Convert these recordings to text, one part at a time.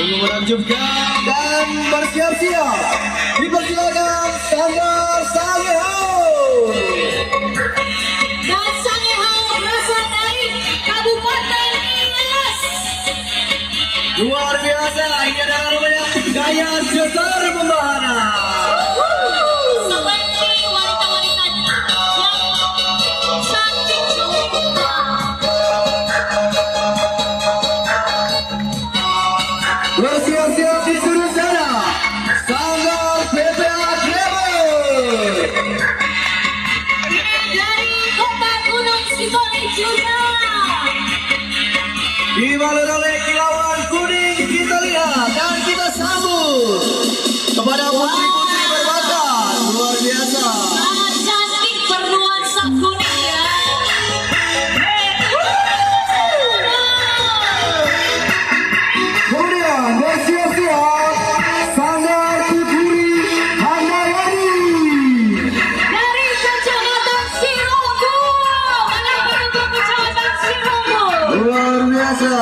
Untuk menunjukkan dan bersiap-siap, dipersilakan Sanggar Sangehau. Dan Sangehau berasal dari Kabupaten Nias. Luar biasa, ini adalah namanya Gaya Setar Membahana. Seperti wanita-wanita yang cantik sempurna. Bersiap-siap di sudut sana, Sanggar PPA Kleber. Dari kota Gunung Sitoli juga. Dibalur oleh kilauan kuning, kita lihat dan kita sambut kepada putri-putri berbakat luar biasa. Sangat cantik bernuansa kuning ya. Kemudian bersiap-siap Sanggar Putri Handayani. Dari Kecamatan Sirobo. Mana penduduk Kecamatan Sirobo? Luar biasa.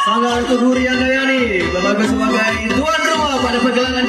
Sanggar Putri Handayani berlaga sebagai tuan rumah pada pergelangan